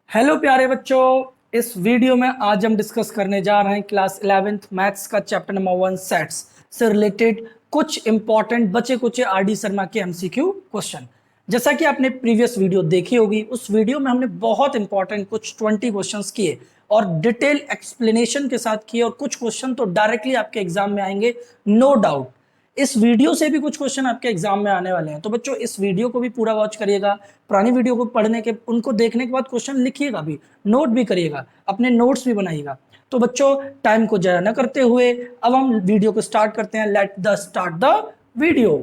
Hello प्यारे बच्चों, इस वीडियो में आज हम डिस्कस करने जा रहे हैं क्लास 11th मैथ्स का चैप्टर नंबर 1 सेट्स से रिलेटेड कुछ इंपॉर्टेंट बचे कुचे आरडी शर्मा के एमसीक्यू क्वेश्चन। जैसा कि आपने प्रीवियस वीडियो देखी होगी, उस वीडियो में हमने बहुत इंपॉर्टेंट कुछ 20 क्वेश्चंस किए और डिटेल एक्सप्लेनेशन के साथ किए, और कुछ क्वेश्चन तो डायरेक्टली आपके एग्जाम में आएंगे नो डाउट। इस वीडियो से भी कुछ क्वेश्चन आपके एग्जाम में आने वाले हैं, तो बच्चों इस वीडियो को भी पूरा वॉच करिएगा। पुरानी वीडियो को पढ़ने के उनको देखने के बाद क्वेश्चन लिखिएगा भी, नोट भी करिएगा, अपने नोट्स भी बनाइएगा। तो बच्चों टाइम को जाया न करते हुए अब हम वीडियो को स्टार्ट करते हैं। Let the start the video.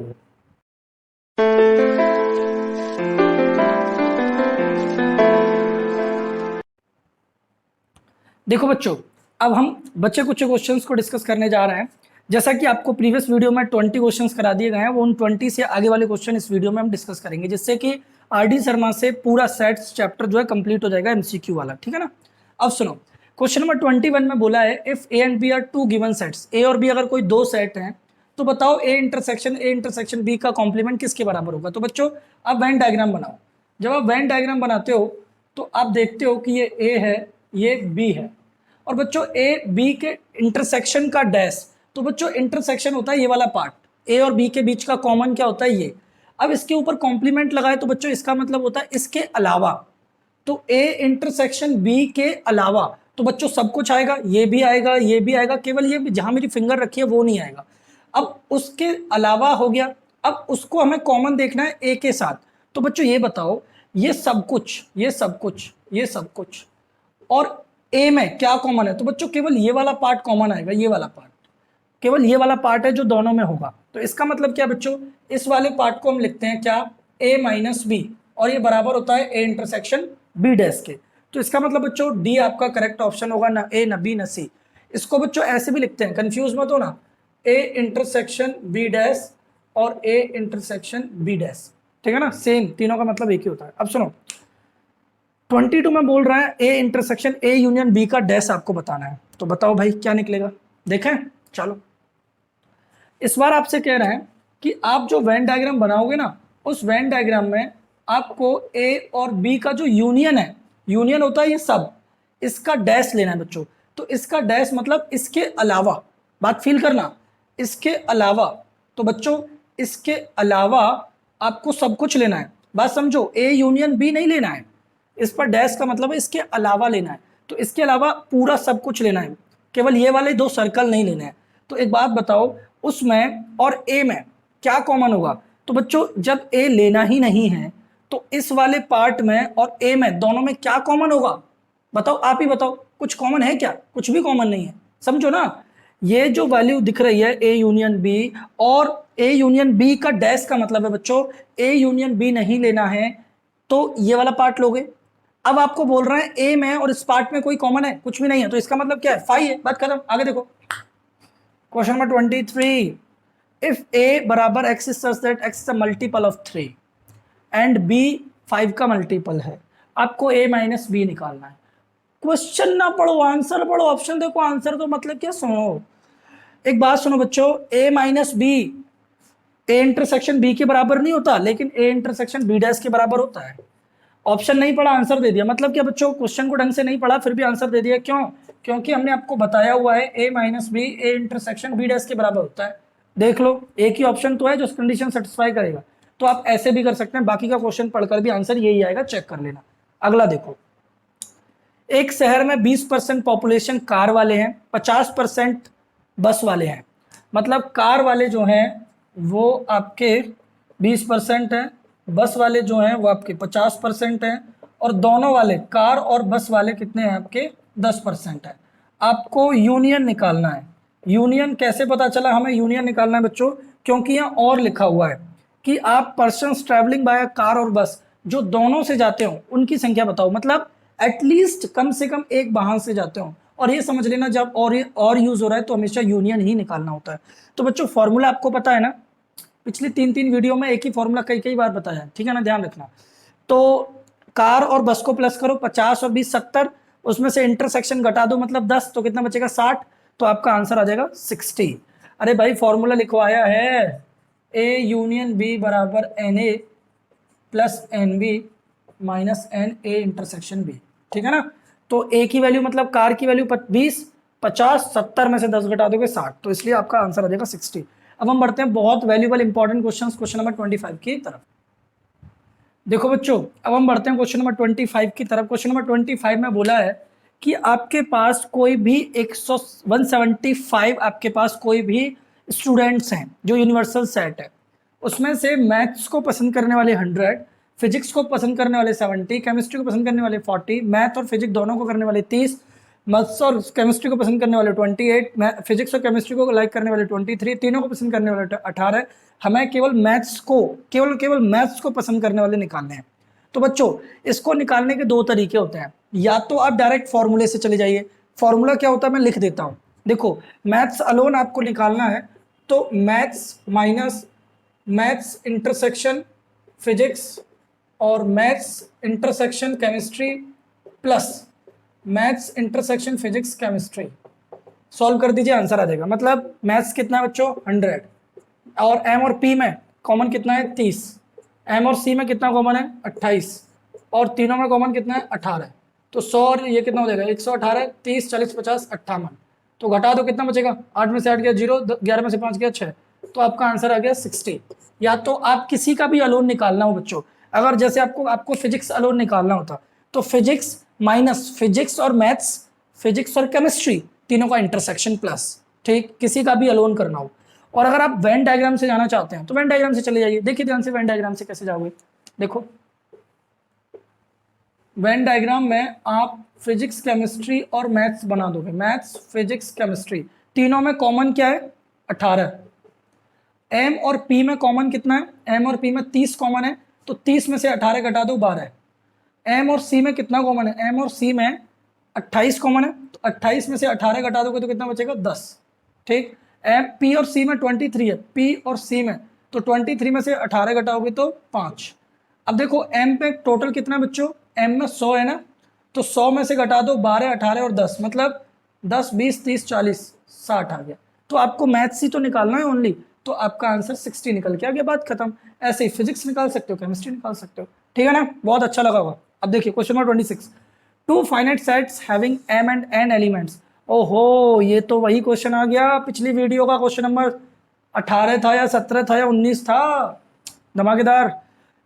देखो बच्चों, अब हम बच्चे कुछ क्वेश्चंस को डिस्कस करने जा रहे हैं। जैसा कि आपको प्रीवियस वीडियो में 20 क्वेश्चंस करा दिए गए हैं, वो उन 20 से आगे वाले क्वेश्चन इस वीडियो में हम डिस्कस करेंगे, जिससे कि आरडी शर्मा से पूरा सेट्स चैप्टर जो है कंप्लीट हो जाएगा एमसीक्यू वाला। ठीक है ना। अब सुनो, क्वेश्चन नंबर 21 में बोला है if A and B are two given sets, A और बी अगर कोई दो सेट हैं तो बताओ ए इंटरसेक्शन बी का कॉम्प्लीमेंट किसके बराबर होगा। तो बच्चों आप वेन डायग्राम बनाओ। जब आप वेन डायग्राम बनाते हो तो आप देखते हो कि ये ए है, ये बी है, और बच्चों ए बी के इंटरसेक्शन का डैश। तो बच्चों इंटरसेक्शन होता है ये वाला पार्ट, ए और बी के बीच का कॉमन क्या होता है ये। अब इसके ऊपर कॉम्प्लीमेंट लगाए तो बच्चों इसका मतलब होता है इसके अलावा। तो ए इंटरसेक्शन बी के अलावा, तो बच्चों सब कुछ आएगा, ये भी आएगा, ये भी आएगा, केवल ये जहां मेरी फिंगर रखी है वो नहीं आएगा। अब उसके अलावा हो गया, अब उसको हमें कॉमन देखना है ए के साथ। तो बच्चों ये बताओ, ये सब कुछ, ये सब कुछ, ये सब कुछ और ए में क्या कॉमन है। तो बच्चों केवल ये वाला पार्ट कॉमन आएगा, ये वाला पार्ट, केवल ये वाला पार्ट है जो दोनों में होगा। तो इसका मतलब क्या बच्चों, इस वाले पार्ट को हम लिखते हैं क्या, a माइनस बी, और ये बराबर होता है a इंटरसेक्शन b डैश के। तो इसका मतलब बच्चों डी आपका करेक्ट ऑप्शन होगा, ना a ना b ना c। इसको बच्चों ऐसे भी लिखते हैं, कंफ्यूज मत हो ना, a इंटरसेक्शन b डैश और a इंटरसेक्शन b डैश। ठीक है ना, सेम, तीनों का मतलब एक ही होता है। अब सुनो, 22 में बोल रहा है A intersection A union B का डैश आपको बताना है। तो बताओ भाई क्या निकलेगा, देखें। चलो इस बार आपसे कह रहे हैं कि आप जो वेन डायग्राम बनाओगे ना, उस वेन डायग्राम में आपको ए और बी का जो यूनियन है, यूनियन होता है ये सब, इसका डैश लेना है बच्चों। तो इसका डैश मतलब इसके अलावा, बात फील करना, इसके अलावा। तो बच्चों इसके अलावा आपको सब कुछ लेना है, बात समझो, ए यूनियन बी नहीं लेना है, इस पर डैश का मतलब है इसके अलावा लेना है। तो इसके अलावा पूरा सब कुछ लेना है, केवल ये वाले दो सर्कल नहीं लेने हैं। तो एक बात बताओ, उसमें और ए में क्या कॉमन होगा। तो बच्चों जब ए लेना ही नहीं है तो इस वाले पार्ट में और ए में दोनों में क्या कॉमन होगा, बताओ, आप ही बताओ, कुछ कॉमन है क्या, कुछ भी कॉमन नहीं है, समझो ना। ये जो वैल्यू दिख रही है ए यूनियन बी, और ए यूनियन बी का डैश का मतलब है बच्चों ए यूनियन बी नहीं लेना है तो ये वाला पार्ट लोगे। अब आपको बोल रहे हैं ए में और इस पार्ट में कोई कॉमन है, कुछ भी नहीं है, तो इसका मतलब क्या है, फाई है, बात खत्म। आगे देखो क्वेश्चन नंबर 23, इफ ए बराबर x is such that x is a multiple of 3 and B 5 का मल्टीपल है, आपको ए माइनस बी निकालना है। क्वेश्चन ना पढ़ो, आंसर पढ़ो, ऑप्शन देखो, आंसर तो मतलब क्या, सुनो एक बात सुनो बच्चों, A minus B A intersection B के बराबर नहीं होता, लेकिन ए इंटरसेक्शन बी डैश के बराबर होता है। ऑप्शन नहीं पढ़ा, आंसर दे दिया, मतलब क्या बच्चों, क्वेश्चन को ढंग से नहीं पढ़ा फिर भी आंसर दे दिया। क्यों, क्योंकि हमने आपको बताया हुआ है A minus B A intersection B dash के बराबर होता है। देख लो, एक ही ऑप्शन तो है जो कंडीशन सेटिस्फाई करेगा। तो आप ऐसे भी कर सकते हैं, बाकी का क्वेश्चन पढ़कर भी आंसर यही आएगा, चेक कर लेना। अगला देखो, एक शहर में 20% पॉपुलेशन कार वाले हैं, 50% बस वाले हैं। मतलब कार वाले जो हैं वो आपके 20% हैं, बस वाले जो हैं वो आपके 50% हैं, और दोनों वाले कार और बस वाले कितने हैं आपके 10% है। आपको यूनियन निकालना है। यूनियन कैसे पता चला हमें यूनियन निकालना है बच्चों, क्योंकि यहाँ और लिखा हुआ है कि आप पर्सन्स ट्रैवलिंग बाय कार और बस जो दोनों से जाते हो उनकी संख्या बताओ। मतलब एटलीस्ट कम से कम एक वाहन से जाते हो, और ये समझ लेना जब और यूज हो रहा है तो हमेशा यूनियन ही निकालना होता है। तो बच्चों फॉर्मूला आपको पता है ना, पिछली 3 वीडियो में एक ही फॉर्मूला कई बार बताया, ठीक है ना, ध्यान रखना। तो कार और बस को प्लस करो, 50 और 20 70, उसमें से इंटरसेक्शन घटा दो मतलब 10, तो कितना बचेगा 60, तो आपका आंसर आ जाएगा 60। अरे भाई फॉर्मूला लिखवाया है, ए यूनियन बी बराबर n A plus n B minus n A intersection B. ठीक है ना। तो ए की वैल्यू मतलब कार की वैल्यू 20, 50, 70 में से 10 घटा दोगे 60, तो इसलिए आपका आंसर आ जाएगा 60। अब हम बढ़ते हैं बहुत वैल्यूबल इंपॉर्टेंट क्वेश्चन नंबर 25 की तरफ। देखो बच्चों, अब हम बढ़ते हैं क्वेश्चन नंबर 25 की तरफ। क्वेश्चन नंबर 25 में बोला है कि आपके पास कोई भी 175 आपके पास कोई भी स्टूडेंट्स हैं जो यूनिवर्सल सेट है, उसमें से मैथ्स को पसंद करने वाले 100, फिजिक्स को पसंद करने वाले 70, केमिस्ट्री को पसंद करने वाले 40, मैथ और फिजिक्स दोनों को करने वाले 30, मैथ्स और केमिस्ट्री को पसंद करने वाले 28, फिजिक्स और केमिस्ट्री को लाइक करने वाले 23, तीनों को पसंद करने वाले 18, हमें केवल मैथ्स को केवल मैथ्स को पसंद करने वाले निकालने हैं। तो बच्चों, इसको निकालने के दो तरीके होते हैं। या तो आप डायरेक्ट फॉर्मूले से चले जाइए। फॉर्मूला क्या होता है मैं लिख देता हूं। देखो, मैथ्स अलोन आपको निकालना है, तो maths minus maths intersection physics और maths intersection chemistry plus maths intersection physics chemistry solve कर दीजिए, आंसर आ जाएगा। मतलब मैथ्स कितना है बच्चों 100, और एम और पी में कॉमन कितना है 30, एम और सी में कितना कॉमन है 28, और तीनों में कॉमन कितना है 18। तो 100 और ये कितना हो जाएगा 118, 30, 40, 50, 58। तो घटा दो कितना बचेगा, 8 में से 8 गया 0, 11 में से 5 गया 6, तो आपका आंसर आ गया 60। या तो आप किसी का भी अलोन निकालना हो बच्चों, अगर जैसे आपको फिजिक्स अलोन निकालना होता तो फिजिक्स माइनस फिजिक्स और मैथ्स, फिजिक्स और केमिस्ट्री तीनों का इंटरसेक्शन प्लस, ठीक, किसी का भी अलोन करना हो। और अगर आप वेन डायग्राम से जाना चाहते हैं तो वेन डायग्राम से चले जाइए। देखिए ध्यान से वेन डायग्राम से कैसे जाओगे। देखो, वेन डायग्राम में आप फिजिक्स केमिस्ट्री और मैथ्स बना दोगे, मैथ्स फिजिक्स केमिस्ट्री, तीनों में कॉमन क्या है 18। एम और पी में कॉमन कितना है, एम और पी में 30 कॉमन है, तो 30 में से 18 घटा दो 12। एम और सी में कितना कॉमन है, एम और सी में 28 कॉमन है, तो 28 में से 18 घटा दोगे तो कितना बचेगा 10, ठीक। एम पी और सी में 23 है, पी और सी में, तो 23 में से 18 घटाओगे तो 5। अब देखो एम पे टोटल कितना है बच्चों, एम में 100 है ना, तो 100 में से घटा दो 12, 18 और 10, मतलब 10, 20, 30, 40, 60 आ गया। तो आपको मैथ्स ही तो निकालना है ओनली, तो आपका आंसर 60 निकल के आ गया, बात खत्म। ऐसे ही फिजिक्स निकाल सकते हो, केमिस्ट्री निकाल सकते हो, ठीक है ना, बहुत अच्छा लगा होगा। अब देखिए question number 26, two finite sets having m and n elements. ओहो, ये तो वही क्वेश्चन आ गया पिछली वीडियो का, क्वेश्चन नंबर 18 था या 17 था या 19 था, धमाकेदार।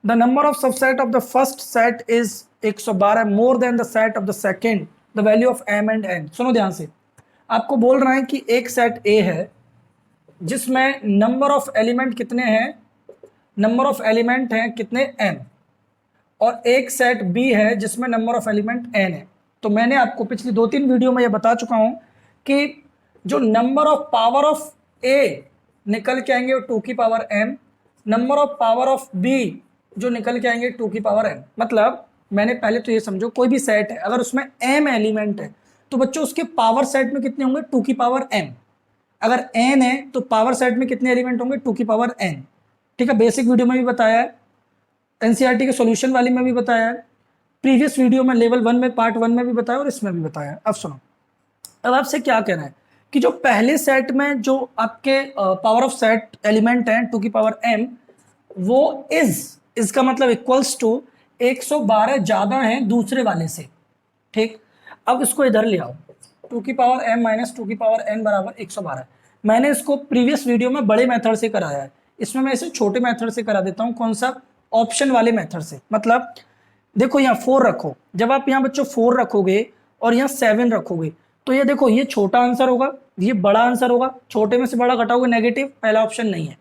The number of subset of the first set is 112 more than the set of the second, the value of m and n। सुनो ध्यान से, आपको बोल रहा है कि एक सेट A है जिसमें नंबर ऑफ एलिमेंट कितने हैं, नंबर ऑफ एलिमेंट हैं कितने m, और एक सेट B है जिसमें नंबर ऑफ एलिमेंट n है। तो मैंने आपको पिछली 2-3 वीडियो में ये बता चुका हूं कि जो number of power of A निकल के आएंगे वो 2 की power m, number of power of B जो निकल के आएंगे 2 की पावर n। मतलब मैंने पहले तो ये समझो, कोई भी सेट है अगर उसमें m एलिमेंट है तो बच्चों उसके पावर सेट में कितने होंगे 2 की पावर m। अगर n है तो पावर सेट में कितने एलिमेंट होंगे 2 की पावर n, ठीक है। बेसिक वीडियो में भी बताया है, एनसीईआरटी के सॉल्यूशन वाली में भी बताया है, प्रीवियस वीडियो में लेवल 1 में पार्ट 1 में भी बताया और इसमें भी बताया है। अब सुनो, अब आपसे क्या कहना है कि जो पहले सेट में जो आपके पावर ऑफ सेट एलिमेंट हैं 2 की पावर m, वो इज का मतलब इक्वल्स टू 112 ज्यादा है दूसरे वाले से, ठीक। अब इसको इधर ले आओ, 2 की पावर m माइनस 2 की पावर n बराबर 112। मैंने इसको प्रीवियस वीडियो में बड़े मेथड से कराया है, इसमें मैं इसे छोटे मेथड से करा देता हूँ। कौन सा, ऑप्शन वाले मेथड से। मतलब देखो यहाँ 4 रखो, जब आप यहाँ बच्चों 4 रखोगे और यहाँ 7 रखोगे तो ये देखो ये छोटा आंसर होगा, ये बड़ा आंसर होगा, छोटे में से बड़ा घटाओगे नेगेटिव, पहला ऑप्शन नहीं है।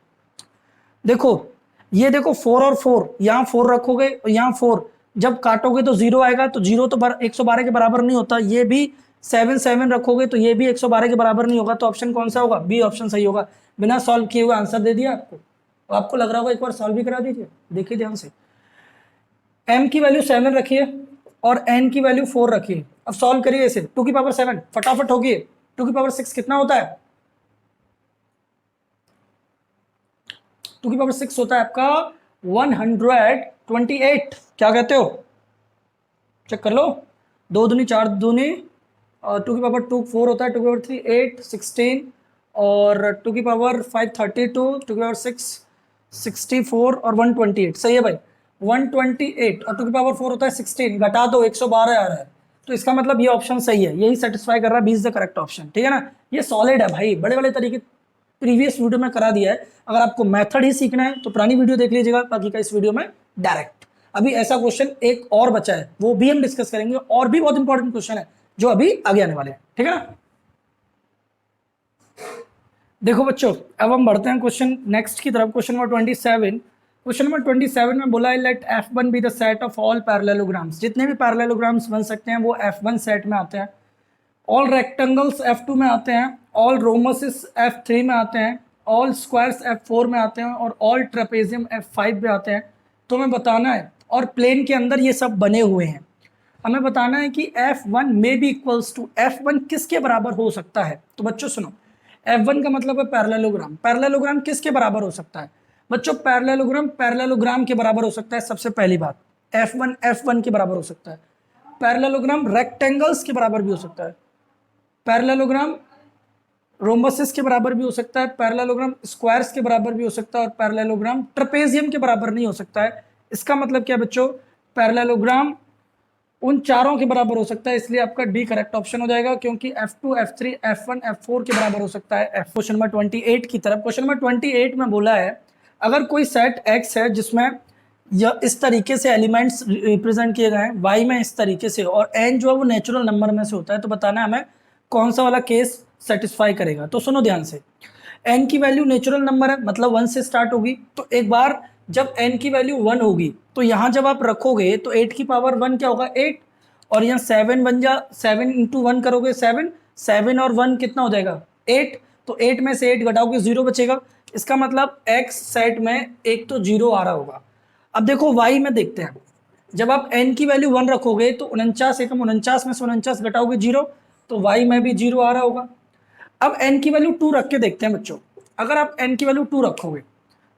देखो ये देखो 4 और 4, यहाँ 4 रखोगे और यहाँ 4, जब काटोगे तो 0 आएगा, तो 0 तो 112 के बराबर नहीं होता। ये भी 7 रखोगे तो ये भी 112 के बराबर नहीं होगा, तो ऑप्शन कौन सा होगा, बी ऑप्शन सही होगा। बिना सॉल्व किए हुए आंसर दे दिया आपको। तो आपको लग रहा होगा एक बार सॉल्व भी करा दीजिए। देखिए ध्यान से, m की वैल्यू 7 रखिए और n की वैल्यू 4 रखिए। अब सॉल्व करिए इसे, 2 की पावर 7 फटाफट होगी, 2 की पावर 6 कितना होता है, 2 की पावर 6 होता है आपका 128। क्या कहते हो, चेक कर लो, 2 दूनी 4 दूनी, 2 की पावर 2 4 होता है, 2 की पावर 3 8 16, और 2 की पावर 5 32, 2 की पावर 6 64 और 128। सही है भाई, 128 और 2 की पावर 4 होता है 16, घटा दो 112 आ रहा है। तो इसका मतलब ये ऑप्शन सही है, यही सेटिस्फाई कर रहा है, B is the correct option, ठीक है ना। ये सॉलिड है भाई, बड़े बड़े तरीके प्रीवियस वीडियो में करा दिया है। अगर आपको मेथड ही सीखना है तो पुरानी वीडियो देख लीजिएगा, बाकी का इस वीडियो में डायरेक्ट। अभी ऐसा क्वेश्चन एक और बचा है, वो भी हम डिस्कस करेंगे, और भी बहुत इंपॉर्टेंट क्वेश्चन है जो अभी आगे आने वाले हैं, ठीक है ना। देखो बच्चों, अब हम बढ़ते हैं क्वेश्चन नेक्स्ट की तरफ, क्वेश्चन नंबर 27। क्वेश्चन नंबर 27 में बोला है let F1 be the set of all parallelograms. जितने भी पैरेललोग्राम्स बन सकते हैं वो F1 सेट में आते हैं, ऑल रेक्टेंगल्स F2 में आते हैं, ऑल रोमसेस F3 में आते हैं, ऑल स्क्वायर्स F4 में आते हैं, और ऑल ट्रेपेजियम F5 में आते हैं। तो हमें बताना है, और प्लेन के अंदर ये सब बने हुए हैं, हमें बताना है कि F1 में भी इक्वल्स टू F1 किसके बराबर हो सकता है। तो बच्चों सुनो, F1 का मतलब है पैरेललोग्राम। पैरेललोग्राम किसके बराबर हो सकता है बच्चों? पैरेललोग्राम के बराबर हो सकता है। सबसे पहली बात, F1 के बराबर हो सकता है। पैरेललोग्राम रेक्टेंगल्स के बराबर भी हो सकता है, पैरेललोग्राम रोम्बसेस के बराबर भी हो सकता है, पैरेललोग्राम स्क्वायर्स के बराबर भी हो सकता है, और पैरेललोग्राम ट्रेपेजियम के बराबर नहीं हो सकता है। इसका मतलब क्या बच्चों? पैरेललोग्राम उन चारों के बराबर हो सकता है, इसलिए आपका डी करेक्ट ऑप्शन हो जाएगा, क्योंकि F2, F3, F1, F4 के बराबर हो सकता है। क्वेश्चन नंबर 28 की तरफ, क्वेश्चन नंबर 28 में बोला है अगर कोई सेट X है जिसमें यह इस तरीके से एलिमेंट्स रिप्रेजेंट किए गए हैं, Y में इस तरीके से, और N जो है वो नेचुरल नंबर में से होता है, तो बताना है हमें कौन सा वाला केस सेटिस्फाई करेगा। तो सुनो ध्यान से, n की वैल्यू नेचुरल नंबर है, मतलब 1 से स्टार्ट होगी। तो एक बार जब n की वैल्यू 1 होगी तो यहाँ जब आप रखोगे तो 8 की पावर 1 क्या होगा? 8, और यहाँ 7 बन जा, 7 इंटू 1 करोगे 7, 7 और 1 कितना हो जाएगा? 8। तो 8 में से 8 घटाओगे 0 बचेगा। इसका मतलब x सेट में एक तो 0 आ रहा होगा। अब देखो y में देखते हैं, जब आप n की वैल्यू 1 रखोगे तो 49 एकम 49 में से 49 घटाओगे 0, तो y में भी 0 आ रहा होगा। अब n की वैल्यू 2 रख के देखते हैं बच्चों। अगर आप n की वैल्यू 2 रखोगे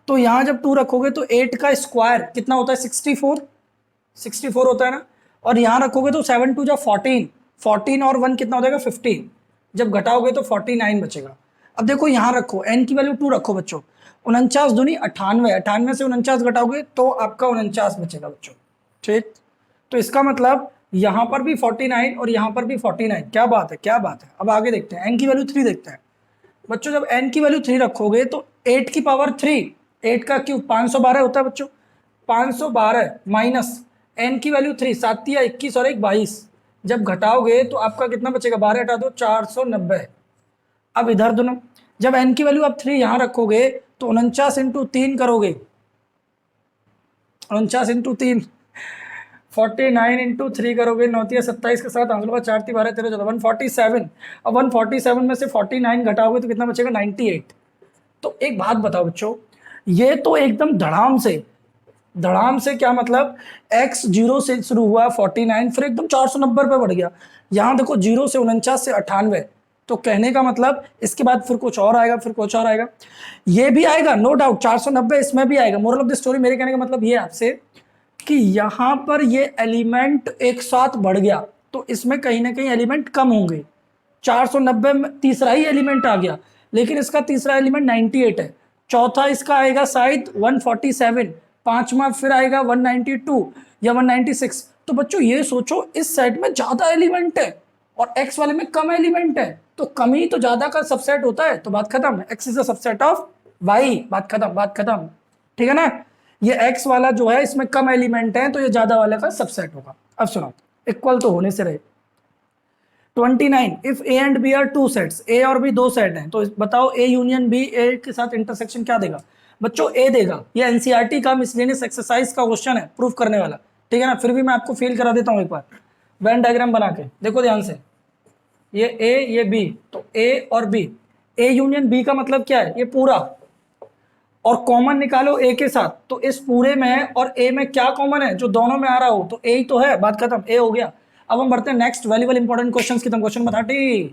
तो यहाँ जब 2 रखोगे तो 8 का स्क्वायर कितना होता है? 64 होता है ना। और यहाँ रखोगे तो 7 2 जा 14, 14 और 1 कितना हो जाएगा? 15। जब घटाओगे तो 49 बचेगा। अब देखो यहाँ रखो, n की वैल्यू 2 रखो बच्चों, 49 दूनी 98, 98 से 49 घटाओगे तो आपका 49 बचेगा बच्चों, ठीक। तो इसका मतलब यहाँ पर भी 49 और यहाँ पर भी 49। क्या बात है, क्या बात है। अब आगे देखते हैं, n की वैल्यू 3 देखते हैं बच्चों। जब n की वैल्यू 3 रखोगे तो 8 की पावर 3, 8 का क्यूब 512 होता है बच्चों। 512 माइनस n की वैल्यू 3, 7 या 21 और 1 22। जब घटाओगे तो आपका कितना बचेगा? 12 हटा दो, 490। अब इधर दोनों, जब n की वैल्यू आप 3 यहाँ रखोगे तो 49 इंटू 3 करोगे, 49 इंटू 3, 49 इंटू 3 करोगे, 9 27 के साथ आंसर होगा 4 12 13 14 147। अब 147 में से 49 घटाओगे तो कितना बचेगा? 98। तो एक बात बताओ बच्चों, ये तो एकदम धड़ाम से क्या मतलब, x 0 से शुरू हुआ 49, फिर एकदम 490 पे बढ़ गया। यहाँ देखो 0 से 49 से 98, तो कहने का मतलब इसके बाद फिर कुछ और आएगा, फिर कुछ और आएगा, ये भी आएगा नो डाउट, 490 इसमें भी आएगा। मोरल ऑफ द स्टोरी मेरे कहने का मतलब ये आपसे कि यहाँ पर ये एलिमेंट एक साथ बढ़ गया तो इसमें कहीं ना कहीं एलिमेंट कम होंगे। 490 में तीसरा ही एलिमेंट आ गया, लेकिन इसका तीसरा एलिमेंट 98 है, चौथा इसका आएगा शायद 147, पांचवा फिर आएगा 192 या 196। तो बच्चों ये सोचो, इस सेट में ज्यादा एलिमेंट है और x वाले में कम एलिमेंट है, तो कम ही तो ज्यादा का सबसेट होता है। तो बात खत्म, x is the subset of y, बात खत्म, ठीक है ना। ये x वाला जो है इसमें कम एलिमेंट है तो ये ज्यादा वाले का सबसेट होगा। अब सुनो, इक्वल तो होने से रहे। 29, if a and b are two sets, a और b दो सेट हैं, तो बताओ a यूनियन b, a के साथ इंटरसेक्शन क्या देगा बच्चों? a देगा। ये एनसीईआरटी का मिसलेनियस एक्सरसाइज का क्वेश्चन है, प्रूफ करने वाला, ठीक है ना। फिर भी मैं आपको फील करा देता हूँ एक बार, वेन डायग्राम बना के देखो ध्यान से। ये a ये b, तो a और b, a यूनियन b का मतलब क्या है? ये पूरा, और कॉमन निकालो a के साथ, तो इस पूरे में और a में क्या कॉमन है जो दोनों में आ रहा हो? तो a ही तो है, बात खत्म, a हो गया। अब हम बढ़ते हैं नेक्स्ट वैल्यूएबल इंपॉर्टेंट क्वेश्चंस की तरफ। Question number 30।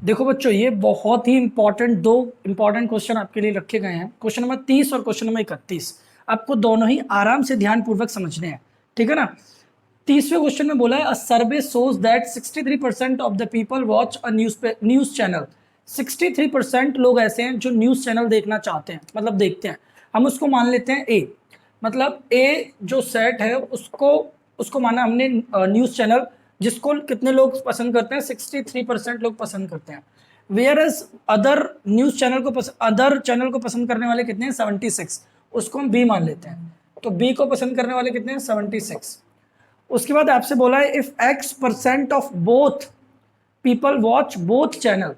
देखो बच्चों, ये बहुत ही इंपॉर्टेंट दो इंपॉर्टेंट क्वेश्चन आपके लिए रखे गए हैं, क्वेश्चन नंबर 30 और क्वेश्चन नंबर 31। आपको दोनों ही आराम से ध्यानपूर्वक समझने हैं, ठीक है ना। 30वें क्वेश्चन में बोला है a survey shows that 63% of the people watch a news channel. 63% लोग ऐसे हैं जो न्यूज चैनल देखना चाहते हैं, मतलब देखते हैं। हम उसको मान लेते हैं ए, मतलब ए जो सेट है उसको उसको माना हमने न्यूज़ चैनल, जिसको कितने लोग पसंद करते हैं, 63% लोग पसंद करते हैं। Whereas other news channel को अदर चैनल को पसंद करने वाले कितने हैं, 76, उसको हम बी मान लेते हैं। तो बी को पसंद करने वाले कितने हैं, 76। उसके बाद आपसे बोला है if X% of both people watch both channel,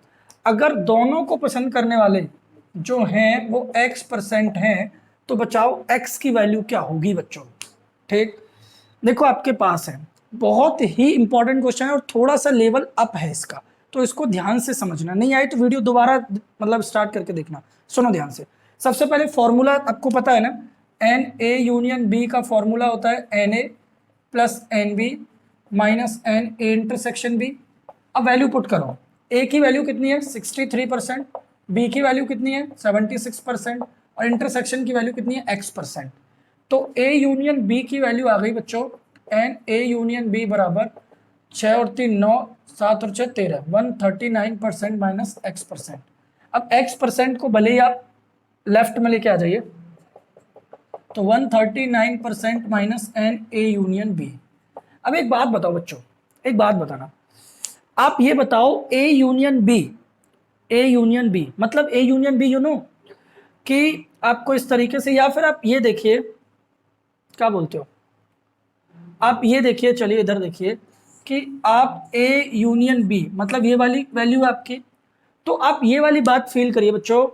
अगर दोनों को पसंद करने वाले जो हैं वो X% हैं, तो बचाओ X की वैल्यू क्या होगी बच्चों। ठीक, देखो आपके पास है, बहुत ही इंपॉर्टेंट क्वेश्चन है और थोड़ा सा लेवल अप है इसका, तो इसको ध्यान से समझना, नहीं आए तो वीडियो दोबारा मतलब स्टार्ट करके देखना। सुनो ध्यान से, सबसे पहले फॉर्मूला आपको पता है ना, एन ए यूनियन बी का फॉर्मूला होता है n A plus n B minus n A intersection B. अब वैल्यू पुट करो, ए की वैल्यू कितनी है 63%, बी की वैल्यू कितनी है 76% और इंटरसेक्शन की वैल्यू कितनी है x%। तो ए यूनियन बी की वैल्यू आ गई बच्चों, एन ए यूनियन बी बराबर 6 और 3 9, 7 और 6 13, 139% माइनस x%। अब x% को भले ही आप लेफ्ट में लेके आ जाइए, तो 139% minus n A union B. अब एक बात बताओ बच्चों, एक बात बताना, आप ये बताओ A union B, A union B मतलब A union B, you know कि आपको इस तरीके से, या फिर आप ये देखिए, क्या बोलते हो आप, ये देखिए, चलिए इधर देखिए कि आप ए यूनियन बी मतलब ये वाली वैल्यू आपकी, तो आप ये वाली बात फील करिए बच्चों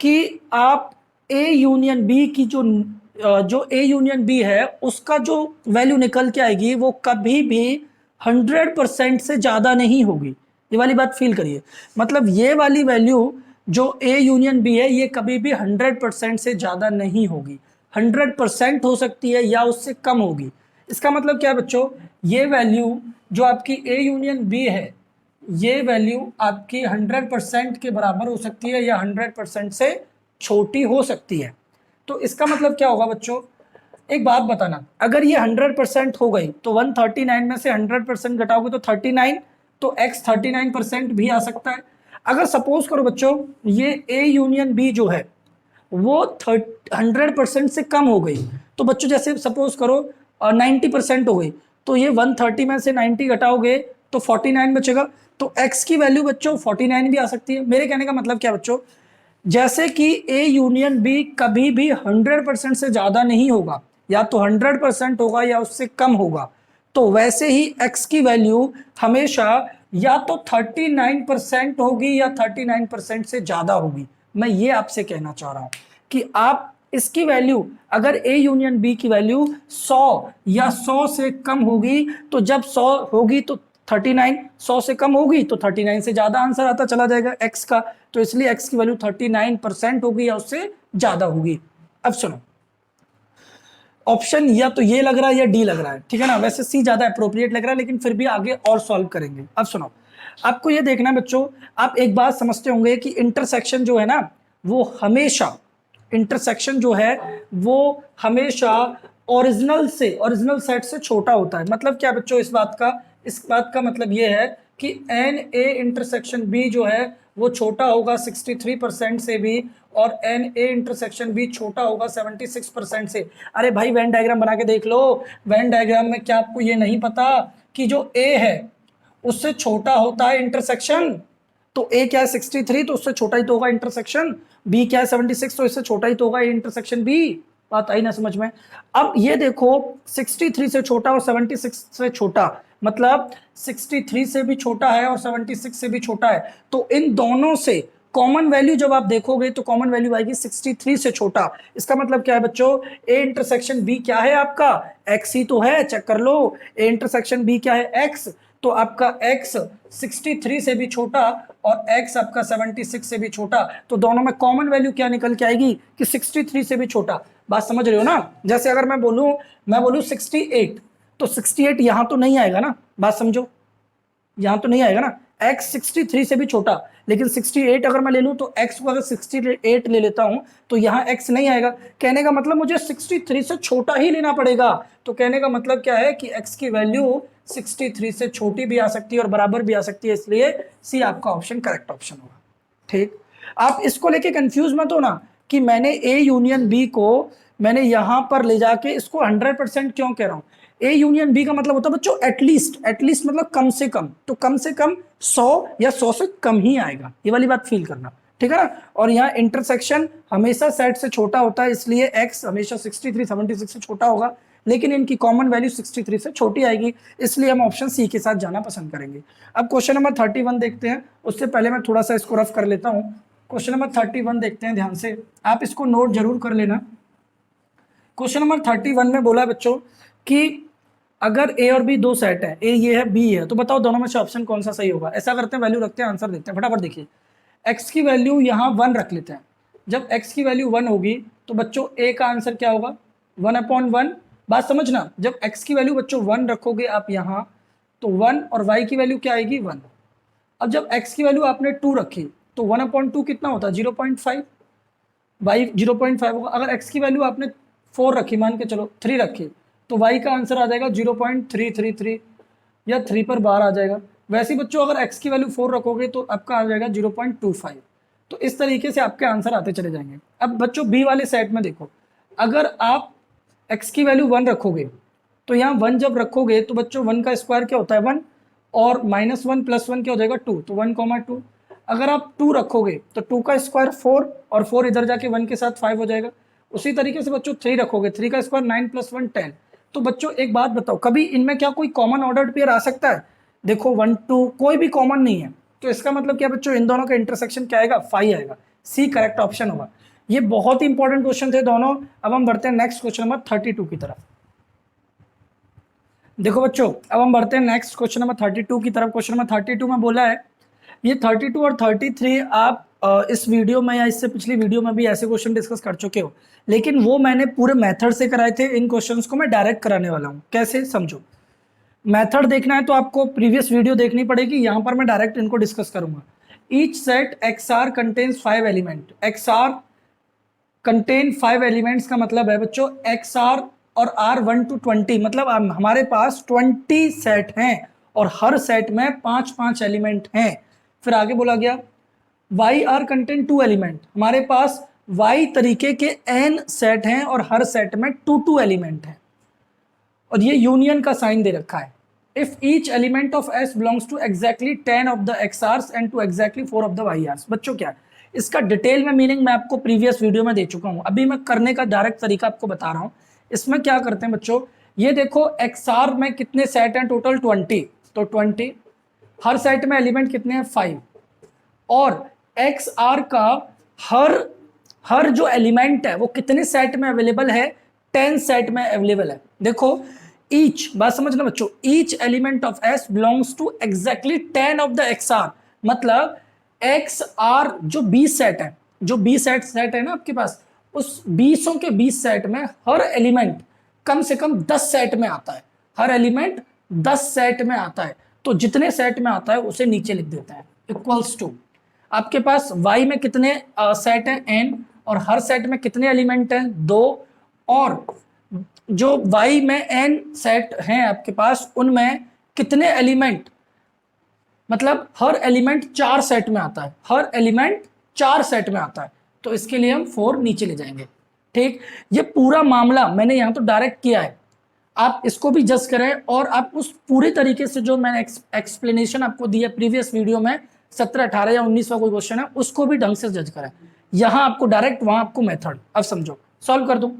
कि आप ए यूनियन बी की जो ए यूनियन बी है उसका जो वैल्यू निकल के आएगी वो कभी भी 100% से ज़्यादा नहीं होगी। ये वाली बात फील करिए, मतलब ये वाली वैल्यू जो ए यूनियन बी है ये कभी भी 100% से ज़्यादा नहीं होगी, 100% हो सकती है या उससे कम होगी। इसका मतलब क्या है बच्चों, ये वैल्यू जो आपकी ए यूनियन बी है ये वैल्यू आपकी 100% के बराबर हो सकती है या 100% से छोटी हो सकती है। तो इसका मतलब क्या होगा बच्चों, एक बात बताना, अगर ये 100% हो गई तो 139 में से 100% घटाओगे तो 39, तो x 39% भी आ सकता है। अगर सपोज करो बच्चों ये ए यूनियन बी जो है वो 100% से कम हो गई, तो बच्चों जैसे सपोज करो 90% हो गई, तो ये 130 में से 90 घटाओगे तो 49 बचेगा, तो x की वैल्यू बच्चों 49 भी आ सकती है। मेरे कहने का मतलब क्या बच्चों, जैसे कि ए यूनियन बी कभी भी 100% से ज्यादा नहीं होगा, या तो 100% होगा या उससे कम होगा, तो वैसे ही x की वैल्यू हमेशा या तो 39% होगी या 39% से ज्यादा होगी। मैं ये आपसे कहना चाह रहा हूं कि आप इसकी वैल्यू, अगर ए यूनियन बी की वैल्यू 100 या 100 से कम होगी, तो जब 100 होगी तो 39, 100 से कम होगी तो 39 से ज्यादा आंसर आता चला जाएगा x का, तो इसलिए x की वैल्यू 39% होगी या उससे ज्यादा होगी। अब सुनो, ऑप्शन या तो ये लग रहा है या डी लग रहा है, ठीक है ना, वैसे सी ज्यादा अप्रोप्रिएट लग रहा है, लेकिन फिर भी आगे और सॉल्व करेंगे। अब सुनो, आपको ये देखना है बच्चों, आप एक बात समझते होंगे कि इंटरसेक्शन जो है ना वो हमेशा, इंटरसेक्शन जो है वो हमेशा ओरिजिनल सेट से छोटा होता है। मतलब क्या बच्चों, इस बात का मतलब ये है कि एन ए इंटरसेक्शन बी जो है वो छोटा होगा 63% से भी, और एन ए इंटरसेक्शन बी छोटा होगा 76% से। अरे भाई वेन डायग्राम बना के देख लो, वेन डायग्राम में क्या आपको ये नहीं पता कि जो ए है उससे छोटा होता है इंटरसेक्शन, तो ए क्या है 63, तो उससे छोटा ही तो होगा इंटरसेक्शन, बी क्या है 76, तो इससे छोटा ही तो होगा इंटरसेक्शन बी। बात आई ना समझ में। अब ये देखो 63 से छोटा और 76 से छोटा, मतलब 63 से भी छोटा है और 76 से भी छोटा है, तो इन दोनों से कॉमन वैल्यू जब आप देखोगे तो कॉमन वैल्यू आएगी 63 से छोटा। इसका मतलब क्या है बच्चों, ए इंटरसेक्शन बी क्या है आपका, एक्स ही तो है, चेक कर लो, ए इंटरसेक्शन बी क्या है एक्स, तो आपका x 63 से भी छोटा और x आपका 76 से भी छोटा, तो दोनों में कॉमन वैल्यू क्या निकल के आएगी कि 63 से भी छोटा। बात समझ रहे हो ना, जैसे अगर मैं बोलूं 68, तो 68 यहां तो नहीं आएगा ना, बात समझो, यहां तो नहीं आएगा ना, x 63 से भी छोटा, लेकिन 68 अगर मैं ले लूं तो x को अगर 68 ले लेता हूं तो यहां x नहीं आएगा, कहने का मतलब मुझे 63 से छोटा ही लेना पड़ेगा। तो कहने का मतलब क्या है कि x की वैल्यू 63 से छोटी भी आ सकती है और बराबर भी आ सकती है, इसलिए सी आपका ऑप्शन करेक्ट ऑप्शन होगा। ठीक, आप इसको लेके कंफ्यूज मत हो ना कि मैंने ए यूनियन बी को मैंने यहां पर ले जाके इसको 100% क्यों कह रहा हूं? ए यूनियन बी का मतलब होता है बच्चों एटलीस्ट मतलब कम से कम, तो कम से कम 100 या 100 से कम ही आएगा, ये वाली बात फील करना, ठीक है ना। और यहाँ इंटरसेक्शन हमेशा सेट से छोटा होता है, इसलिए x हमेशा 63 76 से छोटा होगा, लेकिन इनकी कॉमन वैल्यू 63 से छोटी आएगी, इसलिए हम ऑप्शन सी के साथ जाना पसंद करेंगे। अब क्वेश्चन नंबर 31 देखते हैं, उससे पहले मैं थोड़ा सा इसको रफ कर लेता हूं। क्वेश्चन नंबर 31 देखते हैं ध्यान से, आप इसको नोट जरूर कर लेना। क्वेश्चन नंबर 31 में बोला बच्चों कि अगर ए और बी दो सेट है, ए ये है बी है, तो बताओ दोनों में से ऑप्शन कौन सा सही होगा। ऐसा करते हैं, वैल्यू रखते हैं, आंसर देखते हैं फटाफट। देखिए x की वैल्यू यहाँ 1 रख लेते हैं। जब x की वैल्यू 1 होगी तो बच्चों a का आंसर क्या होगा, 1/1। बात समझना, जब x की वैल्यू बच्चों 1 रखोगे आप यहाँ, तो 1 और y की वैल्यू क्या आएगी 1। अब जब x की वैल्यू आपने 2 रखी तो 1/2 कितना होता है 0.5, y 0.5 होगा। अगर x की वैल्यू आपने 4 रखी, मान के चलो 3 रखी, तो y का आंसर आ जाएगा 0.333 या 3 पर बार आ जाएगा। वैसे ही बच्चों अगर x की वैल्यू 4 रखोगे तो आपका आ जाएगा 0.25। तो इस तरीके से आपके आंसर आते चले जाएंगे। अब बच्चों बी वाले सेट में देखो, अगर आप x की वैल्यू 1 रखोगे तो यहाँ 1 जब रखोगे तो बच्चों 1 का स्क्वायर क्या होता है 1, और -1 + 1 क्या हो जाएगा 2, तो 1,2। अगर आप 2 रखोगे तो 2 का स्क्वायर 4, और 4 इधर जाके 1 के साथ 5 हो जाएगा। उसी तरीके से बच्चों 3 रखोगे, 3 का स्क्वायर 9 + 1 10। तो बच्चों एक बात बताओ, कभी इनमें क्या कोई कॉमन ऑर्डर्ड पेयर आ सकता है? देखो 1 2 कोई भी कॉमन नहीं है, तो इसका मतलब क्या बच्चों, इन दोनों का इंटरसेक्शन क्या आएगा 5 आएगा। सी करेक्ट ऑप्शन होगा। ये बहुत ही इंपॉर्टेंट क्वेश्चन थे दोनों। अब हम बढ़ते हैं नेक्स्ट क्वेश्चन नंबर 32 की तरफ। देखो बच्चों, अब हम बढ़ते हैं नेक्स्ट क्वेश्चन नंबर 32 की तरफ। क्वेश्चन नंबर 32 में बोला है, ये 32 और 33 आप इस वीडियो में या इससे पिछली वीडियो में भी ऐसे क्वेश्चन डिस्कस कर चुके हो, लेकिन वो मैंने पूरे मेथड से कराए थे। इन क्वेश्चंस को मैं डायरेक्ट कराने वाला हूँ। कैसे, समझो। मेथड देखना है तो आपको प्रीवियस वीडियो देखनी पड़ेगी, यहाँ पर मैं डायरेक्ट इनको डिस्कस करूंगा। Each set XR contains 5 element. XR contain 5 elements का मतलब है बच्चों XR और R 1 to 20, मतलब हमारे पास 20 सेट हैं और हर सेट में 5-5 एलिमेंट हैं। फिर आगे बोला गया YR कंटेन 2 एलिमेंट, हमारे पास Y तरीके के n सेट हैं और हर सेट में 2 एलिमेंट हैं, और ये यूनियन का साइन दे रखा है। If each element of S belongs to exactly 10 of the XRs and to exactly 4 of the YRs। बच्चों क्या है इसका डिटेल में मीनिंग मैं आपको प्रीवियस वीडियो में दे चुका हूं, अभी मैं करने का डायरेक्ट तरीका आपको बता रहा हूं। इसमें क्या करते हैं बच्चों, ये देखो XR में कितने सेट हैं टोटल 20, तो 20, हर सेट में कितने हैं 5, और XR का हर जो एलिमेंट है वो कितने सेट में अवेलेबल है 10 सेट में अवेलेबल है। देखो ईच, बात समझना बच्चों, each element of S belongs to exactly 10 of the XR, मतलब XR जो 20 सेट है, जो 20 सेट है ना आपके पास, उस 20 के 20 सेट में हर एलिमेंट कम से कम 10 सेट में आता है। हर एलिमेंट 10 सेट में आता है, तो जितने सेट में आता है उसे नीचे लिख देते हैं, इक्वल्स टू आपके पास Y में कितने सेट हैं n, और हर सेट में कितने एलिमेंट हैं 2, और जो Y में n सेट हैं आपके पास उनमें कितने एलिमेंट, मतलब हर एलिमेंट 4 सेट में आता है, हर एलिमेंट 4 सेट में आता है, तो इसके लिए हम 4 नीचे ले जाएंगे। ठीक, ये पूरा मामला मैंने यहाँ तो डायरेक्ट किया है, आप इसको भी जज करें, और आप उस पूरे तरीके से जो मैंने एक्सप्लेनेशन आपको दिया प्रीवियस वीडियो में 17 18 या 19 का कोई क्वेश्चन है उसको भी ढंग से जज करें। यहां आपको डायरेक्ट, वहां आपको मेथड। अब समझो, सॉल्व कर दूं।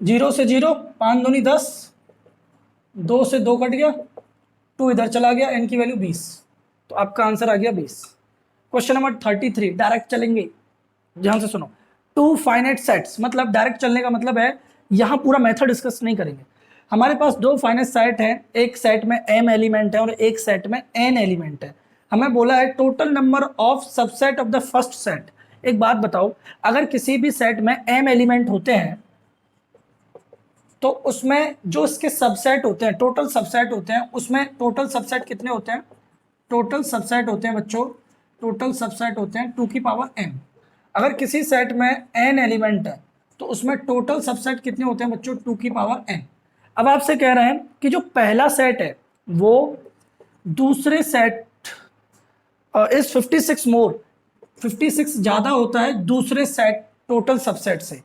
0 से 0, 5 दूनी 10, 2 से 2 कट गया, 2 इधर चला गया, n की वैल्यू 20, तो आपका आंसर आ गया 20। क्वेश्चन नंबर 33 डायरेक्ट चलेंगे, ध्यान से सुनो। 2 फाइनाइट सेट्स, मतलब डायरेक्ट चलने का मतलब है यहां पूरा मेथड डिस्कस नहीं करेंगे। हमारे पास 2 फाइनाइट सेट हैं, एक सेट में m एलिमेंट है और एक सेट में n एलिमेंट है। हमें बोला है total number of subset of the first set. एक बात बताओ, अगर किसी भी सेट में m एलिमेंट होते हैं तो उसमें जो इसके सबसेट होते हैं, टोटल सबसेट होते हैं, उसमें टोटल सबसेट कितने होते हैं, टोटल सबसेट होते हैं बच्चों, टोटल सबसेट होते हैं 2 की पावर n। अगर किसी सेट में n एलिमेंट है तो उसमें टोटल सबसेट कितने होते हैं बच्चों 2 की पावर n। अब आपसे कह रहे हैं कि जो पहला सेट है वो दूसरे सेट इस 56 मोर, 56 ज्यादा होता है दूसरे सेट टोटल सबसेट से।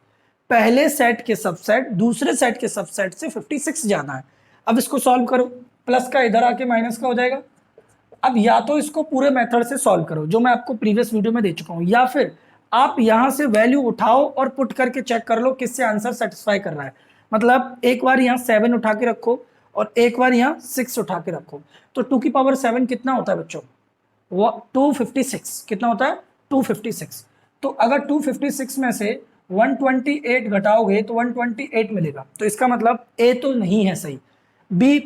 पहले सेट के सबसेट दूसरे सेट के सबसेट से 56 ज्यादा है। अब इसको सॉल्व करो, प्लस का इधर आके माइनस का हो जाएगा। अब या तो इसको पूरे मेथड से सॉल्व करो जो मैं आपको प्रीवियस वीडियो में दे चुका हूं, या फिर आप यहां से वैल्यू उठाओ और पुट करके चेक कर लो किससे आंसर सेटिस्फाई कर रहा है। मतलब एक बार यहाँ 7 उठा के रखो और एक बार यहाँ 6 उठा के रखो, तो 2 की पावर 7 कितना होता है बच्चों? वो 256। कितना होता है? 256। तो अगर 256 में से 128 घटाओगे तो 128 मिलेगा, तो इसका मतलब ए तो नहीं है सही। बी,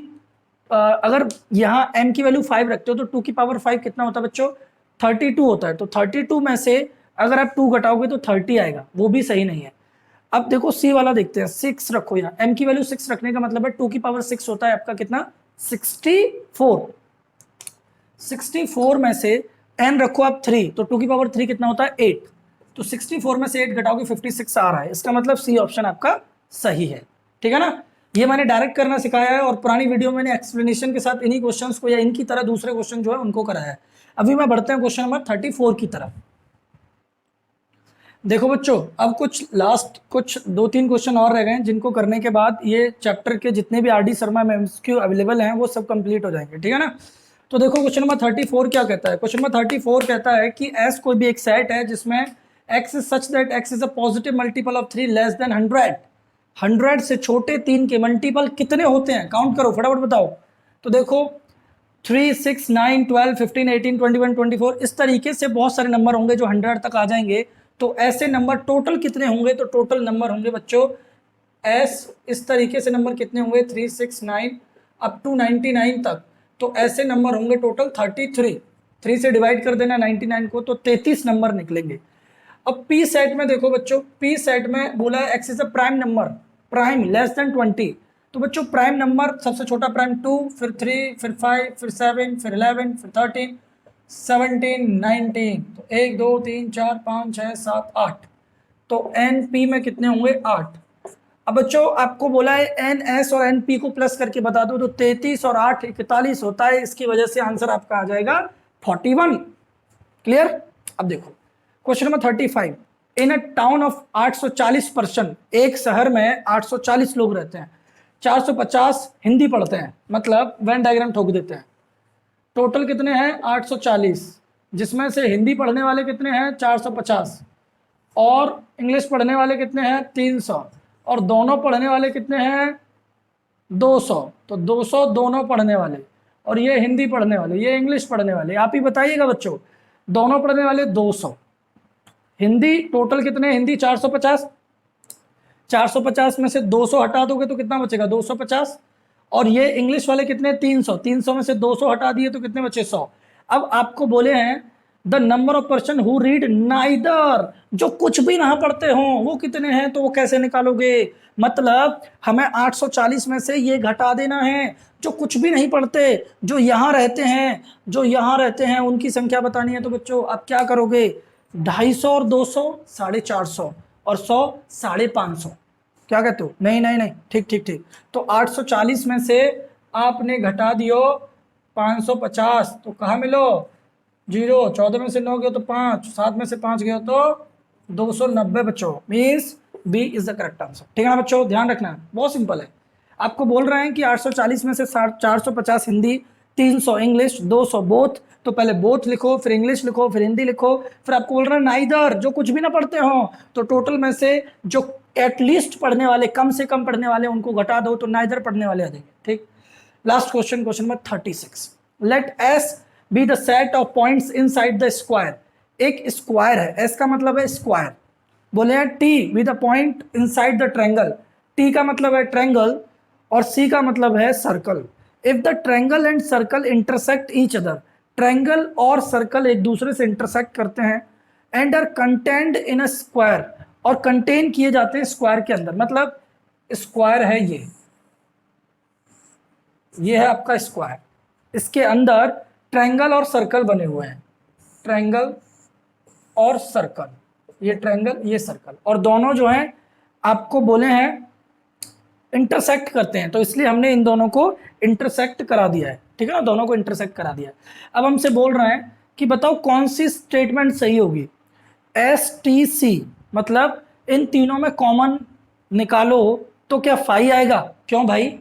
अगर यहाँ m की वैल्यू 5 रखते हो तो 2 की पावर 5 कितना होता है बच्चों? 32 होता है। तो 32 में से अगर आप 2 घटाओगे तो 30 आएगा, वो भी सही नहीं है। अब देखो सी वाला देखते हैं, 6 रखो यहाँ, m की वैल्यू 6 रखने का मतलब है 2 की पावर 6 होता है आपका कितना? 64। 64 में से n रखो आप 3, तो 2 की पावर 3 कितना होता है? 8। तो 64 में से 8 घटाओगे 56 आ रहा है, इसका मतलब सी ऑप्शन आपका सही है। ठीक है ना? ये मैंने डायरेक्ट करना सिखाया है और पुरानी वीडियो में मैंने एक्सप्लेनेशन के साथ इन्हीं क्वेश्चंस को या इनकी तरह दूसरे क्वेश्चन जो है उनको कराया है। अभी मैं बढ़ते हैं क्वेश्चन नंबर 34 की तरफ। देखो बच्चों, अब कुछ 2-3 क्वेश्चन और रह गए हैं जिनको करने के बाद ये चैप्टर के जितने भी आरडी शर्मा में एमसीक्यू अवेलेबल हैं वो सब कंप्लीट हो जाएंगे। ठीक है ना? तो देखो क्वेश्चन नंबर 34 क्या कहता है। क्वेश्चन नंबर 34 कहता है कि एस कोई भी एक सेट है जिसमें x is such that x is a positive multiple of 3 less than 100। 100 से छोटे 3 के मल्टीपल कितने होते हैं? काउंट करो, फटाफट बताओ। तो देखो 3, 6, 9, 12, 15, 18, 21, 24 इस तरीके से बहुत सारे नंबर होंगे जो 100 तक आ जाएंगे। तो ऐसे नंबर टोटल कितने होंगे? तो टोटल नंबर होंगे बच्चों एस, इस तरीके से नंबर कितने होंगे? 3, 6, 9 अप टू 99 तक। तो ऐसे नंबर होंगे टोटल 33। 3 से डिवाइड कर देना 99 को, तो 33 नंबर निकलेंगे। अब पी सेट में देखो बच्चों, पी सेट में बोला है x is a prime number, prime less than 20। तो बच्चों प्राइम नंबर सबसे छोटा प्राइम 2, फिर 3, फिर 5, फिर 7, फिर 11, फिर 13, 17, 19। तो 1, 2, 3, 4, 5, 6, 7, 8। तो एन पी में कितने होंगे? 8। अब बच्चों आपको बोला है एन एस और एन पी को प्लस करके बता दो, तो 33 और 8 41 होता है। इसकी वजह से आंसर आपका आ जाएगा 41। क्लियर? अब देखो question number 35। In a town of 840 person, एक शहर में 840 लोग रहते हैं, 450 हिंदी पढ़ते हैं, मतलब वेन डायग्राम ठोक देते हैं। टोटल कितने हैं? 840, जिसमें से हिंदी पढ़ने वाले कितने हैं? 450, और इंग्लिश पढ़ने वाले कितने हैं? 300, और दोनों पढ़ने वाले कितने हैं? 200। तो 200 दोनों पढ़ने वाले, और ये हिंदी पढ़ने वाले, ये इंग्लिश पढ़ने वाले। आप ही बताइएगा बच्चों, दोनों पढ़ने वाले 200, हिंदी टोटल कितने? हिंदी 450, 450 में से 200 हटा दोगे तो कितना बचेगा? 250। और ये इंग्लिश वाले कितने? 300, 300 में से 200 हटा दिए तो कितने बचे? 100। अब आपको बोले हैं the number of person who read neither, जो कुछ भी ना पढ़ते हो, वो कितने हैं? तो वो कैसे निकालोगे? मतलब हमें 840 में से ये घटा देना है जो कुछ भी नहीं पढ़ते, जो यहाँ रहते हैं, जो यहाँ रहते हैं उनकी संख्या बतानी है। तो बच्चों आप क्या करोगे? 250 और 200 450, और 100 550। क्या कहते हो? नहीं नहीं नहीं, ठीक ठीक ठीक। तो 840 में से आपने घटा दियो 550, तो कहाँ मिलो? 0। 14 में से 9 गया तो 5, 7 में से 5 गया तो 290 बच्चों। Means B is the correct answer. ठीक है ना बच्चों? ध्यान रखना, बहुत सिंपल है। आपको बोल रहे हैं कि 840 में से 450 हिंदी, 300 इंग्लिश, 200 बोथ। तो पहले बोथ लिखो, फिर इंग्लिश लिखो, फिर हिंदी लिखो। फिर आपको बोल रहा है नाइदर, जो कुछ भी ना पढ़ते हो। तो टोटल में से जो एटलीस्ट पढ़ने वाले, कम से कम पढ़ने वाले, उनको घटा दो, तो नाइदर पढ़ने वाले आ जाएंगे। ठीक। Last question, question number 36। Let S be the set of points inside the square. एक स्क्वायर है, एस का मतलब है स्क्वायर। बोले हैं T be the point inside the triangle. T का मतलब है ट्रायंगल और सी का मतलब है circle. If the triangle and circle intersect each other, triangle और सर्कल एक दूसरे से इंटरसेक्ट करते हैं, and are contained in a square, और कंटेन किए जाते हैं स्क्वायर के अंदर। मतलब स्क्वायर है ये है आपका स्क्वायर, इसके अंदर ट्रायंगल और सर्कल बने हुए हैं, ट्रायंगल और सर्कल, ये ट्रायंगल ये सर्कल, और दोनों जो हैं आपको बोले हैं इंटरसेक्ट करते हैं, तो इसलिए हमने इन दोनों को इंटरसेक्ट करा दिया है। ठीक है ना? दोनों को इंटरसेक्ट करा दिया है। अब हमसे बोल रहे हैं कि बताओ कौन सी स्टेटमेंट सही होगी। एस टी सी मतलब इन तीनों में कॉमन निकालो तो क्या फाई आएगा? क्यों भाई?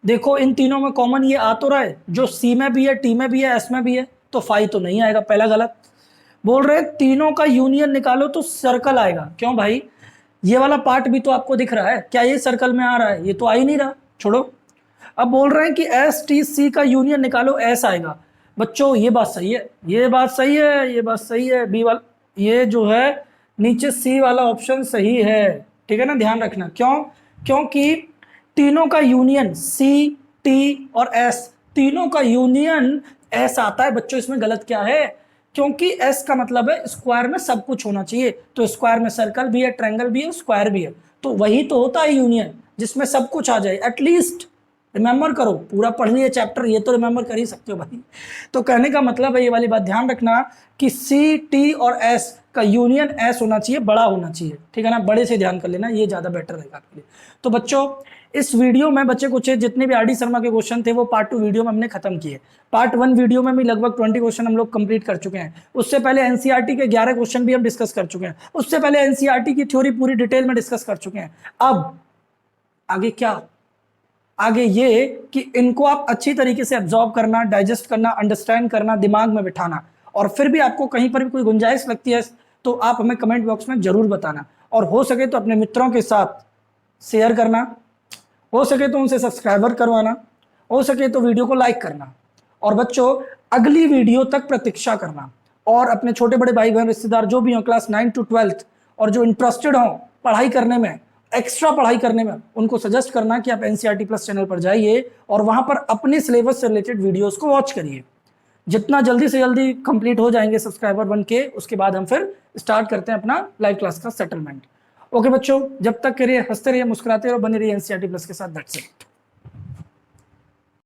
देखो इन तीनों में कॉमन ये आ तो रहा है, जो सी में भी है, टी में भी है, एस में भी है, तो फाई तो नहीं आएगा, पहला गलत। बोल रहे तीनों का यूनियन निकालो तो सर्कल आएगा। क्यों भाई? ये वाला पार्ट भी तो आपको दिख रहा है, क्या ये सर्कल में आ रहा है? ये तो आ ही नहीं रहा, छोड़ो। अब बोल रहे हैं कि एस टी सी का यूनियन निकालो, एस आएगा। बच्चों ये बात सही है, ये बात सही है, ये बात सही है। बी वाला, ये जो है नीचे सी वाला ऑप्शन सही है, ठीक है ना, ध्यान रखना। क्यों? क्योंकि तीनों का यूनियन सी, टी और एस, तीनों का यूनियन एस आता है। बच्चों इसमें गलत क्या है? क्योंकि एस का मतलब है स्क्वायर में सब कुछ होना चाहिए, तो स्क्वायर में सर्कल भी है, ट्रायंगल भी है, स्क्वायर भी है, तो वही तो होता है यूनियन, जिसमें सब कुछ आ जाए। एटलीस्ट रिमेंबर करो, पूरा पढ़ लिया चैप्टर, ये तो रिमेंबर कर ही सकते हो भाई। तो कहने का मतलब है, ये वाली बात ध्यान रखना कि सी, टी और एस का यूनियन एस होना चाहिए, बड़ा होना चाहिए, ठीक है ना, बड़े से ध्यान कर लेना, ये ज्यादा बेटर रहेगा आपके लिए। तो बच्चों इस वीडियो में बच्चे कुछ जितने भी आरडी शर्मा के क्वेश्चन थे वो पार्ट 2 वीडियो में हमने खत्म किए। पार्ट 1 वीडियो में भी लगभग 20 क्वेश्चन हम लोग कंप्लीट कर चुके हैं। उससे पहले एनसीईआरटी के 11 क्वेश्चन भी हम डिस्कस कर चुके हैं। उससे पहले एनसीईआरटी की थ्योरी पूरी डिटेल में डिस्कस कर चुके हैं। अब आगे क्या? आगे ये कि इनको आप अच्छी तरीके से एब्जॉर्ब करना, डाइजेस्ट करना, अंडरस्टैंड करना, दिमाग में बिठाना, और फिर भी आपको कहीं पर भी कोई गुंजाइश लगती है तो आप हमें कमेंट बॉक्स में जरूर बताना, और हो सके तो अपने मित्रों के साथ शेयर करना, हो सके तो उनसे सब्सक्राइबर करवाना, हो सके तो वीडियो को लाइक करना, और बच्चों अगली वीडियो तक प्रतीक्षा करना। और अपने छोटे बड़े भाई बहन रिश्तेदार जो भी हों क्लास 9 to 12 और जो इंटरेस्टेड हों पढ़ाई करने में, एक्स्ट्रा पढ़ाई करने में, उनको सजेस्ट करना कि आप एनसीईआरटी प्लस चैनल पर जाइए और वहां पर अपने सिलेबस से रिलेटेड वीडियोस को वॉच करिए। जितना जल्दी से जल्दी कंप्लीट हो जाएंगे सब्सक्राइबर बन के, उसके बाद हम फिर स्टार्ट करते हैं अपना लाइव क्लास का सेटलमेंट। ओके बच्चों, जब तक करिए हंसते रहिए, मुस्कुराते रहो, बने रहिए एनसीईआरटी प्लस के साथ। That's it.